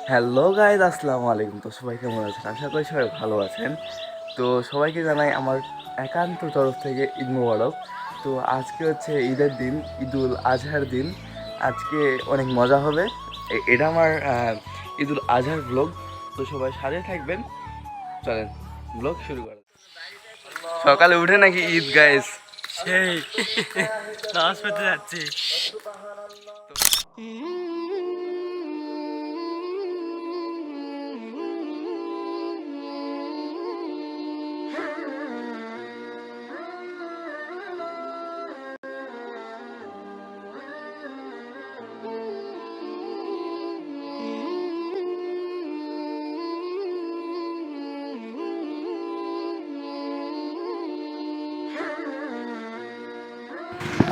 Hello guys, আসসালামু আলাইকুম। তো সবাই কেমন আছেন? আশা করি সবাই ভালো আছেন। তো সবাইকে জানাই আমার একান্ত তরফ থেকে ঈদ মোবারক। তো আজকে হচ্ছে ঈদের দিন, ঈদুল আজহার দিন। আজকে অনেক মজা হবে। এটা আমার ঈদুল আজহার ব্লগ। তো সবাই সাথে থাকবেন। চলেন ব্লগ শুরু করা যাক। সকালে উঠে নাকি ঈদ গাইজ? সেই নামাজ পড়তে যাচ্ছি।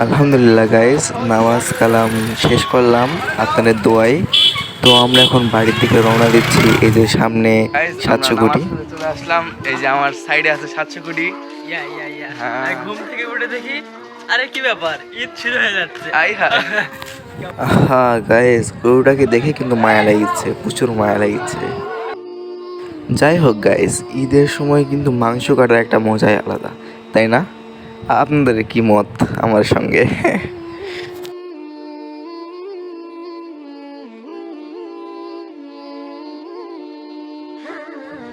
আলহামদুলিল্লাহ গাইস, নামাজ কালাম শেষ করলাম আপনাদের দোয়ায়। তো আমরা এখন বাড়ির দিকে রওনা দিচ্ছি। এই যে সামনে 700 কোটি। চলে আসলাম। এই যে আমার সাইডে আছে 700 কোটি। ইয়া ইয়া ইয়া হ্যাঁ। ঘুম থেকে উঠে দেখি, আরে কি ব্যাপার, ঈদ শুরু হয়ে যাচ্ছে। হ্যাঁ গাইস, গরুটাকে দেখে কিন্তু মায়া লাগিচ্ছে, প্রচুর মায়া লাগিচ্ছে। যাই হোক গাইস, ঈদের সময় কিন্তু মাংস কাটার একটা মজাই আলাদা, তাই না? আপনাদের কি মত আমার সঙ্গে?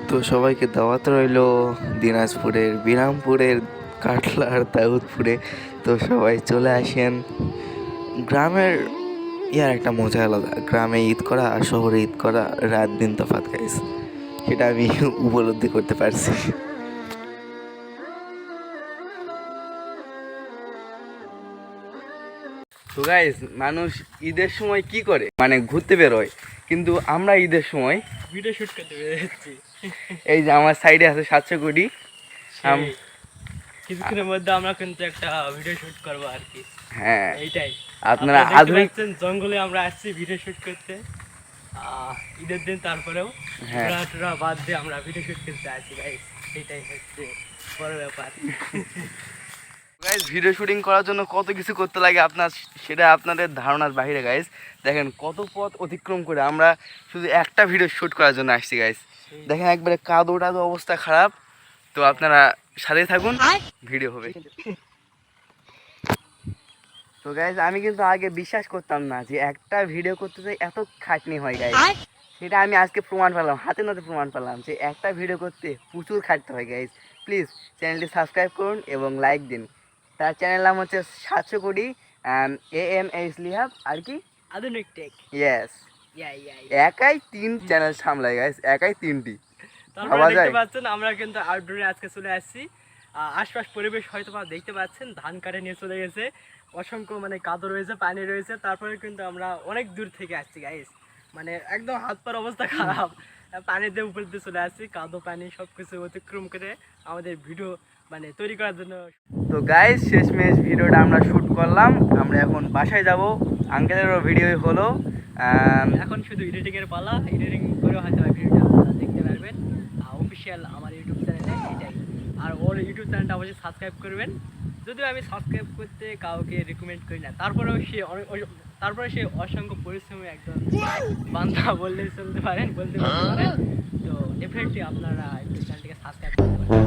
তো সবাইকে দাওয়াত রইলো দিনাজপুরের, বিরামপুরের, কাটলার, দাউদপুরে। তো সবাই চলে আসেন। গ্রামের ইয়ার একটা মজা আলাদা। গ্রামে ঈদ করা আর শহরে ঈদ করা, রাত দিন তফাৎ গাইস। সেটা আমি উপলব্ধি করতে পারছি। তো গাইস, মানুষ ঈদের সময় কি করে, মানে ঘুরতে বেরোয়, কিন্তু আমরা ঈদের সময় ভিডিও শুট করতে বেরোচ্ছি। এই যে আমার সাইডে আছে 700 কোটি। সেই কিছুক্ষণের মধ্যে আমরা কিন্তু একটা ভিডিও শুট করবো আর কি। হ্যাঁ, এইটাই আপনারা দেখতে আধুনিক। পাচ্ছেন, জঙ্গলে আমরা আসছি ভিডিও শুট করতে। ঈদের দিন, তারপরেও হ্যাঁ ঘোরাটোরা বাদ দিয়ে আমরা ভিডিও শুট করতে আসি গাইস। এইটাই হচ্ছে বড় ব্যাপার। গাইস, ভিডিও শুটিং করার জন্য কত কিছু করতে লাগে আপনার, সেটা আপনাদের ধারণার বাইরে গাইস। দেখেন কত পথ অতিক্রম করে আমরা শুধু একটা ভিডিও শ্যুট করার জন্য আসছি গাইস। দেখেন একবারে কাদো টাদো অবস্থা খারাপ। তো আপনারা সাথে থাকুন, ভিডিও হবে। তো গাইস, আমি কিন্তু আগে বিশ্বাস করতাম না যে একটা ভিডিও করতে চাই এত খাটনি হয় গাইস। সেটা আমি আজকে প্রমাণ পেলাম, হাতে নাতে প্রমাণ পেলাম যে একটা ভিডিও করতে প্রচুর খাটতে হয় গাইস। প্লিজ চ্যানেলটি সাবস্ক্রাইব করুন এবং লাইক দিন। তার চ্যানেল নাম হচ্ছে 700 কোটি AMH লিহাব আর কি আধুনিক টেক। ইয়েস। ইয়া ইয়া। একাই 3 চ্যানেল সামলায় গাইস, একাই 3টি। তারপরে ভাবা দেখতে যায়? পাচ্ছেন আমরা কিন্তু আউটডোরে আজকে চলে আসছি। আশপাশ পরিবেশ হয়তো বা দেখতে পাচ্ছেন, ধান কাটে নিয়ে চলে গেছে, অসংখ্য মানে কাদো রয়েছে, পানি রয়েছে। তারপরে কিন্তু আমরা অনেক দূর থেকে আসছি গাইস, মানে একদম হাত পার অবস্থা খারাপ। পানির দিয়ে উপর দিয়ে চলে আসছি, কাদো পানি সব কিছু অতিক্রম করে আমাদের ভিডিও মানে তৈরি করার জন্য। তো গাইস, শেষমেশ ভিডিওটা আমরা শ্যুট করলাম। আমরা এখন বাসায় যাব। আঙ্কেলেরও ভিডিও হলো। এখন শুধু এডিটিং এর পালা, এডিটিং করে হয়তো ভিডিওটা আপনারা দেখতে পারবেন অফিসিয়াল আমার ইউটিউব চ্যানেলে। এটাই। আর ওর ইউটিউব চ্যানেলটা অবশ্যই সাবস্ক্রাইব করবেন। যদিও আমি সাবস্ক্রাইব করতে কাউকে রেকমেন্ড করি না, তারপরে সে অসংখ্য পরিশ্রমী একজন বান্দা বললে বলতে পারেন। তো ডেফিনেটলি আপনারা ইউটিউব চ্যানেলটিকে সাবস্ক্রাইব করতে পারেন।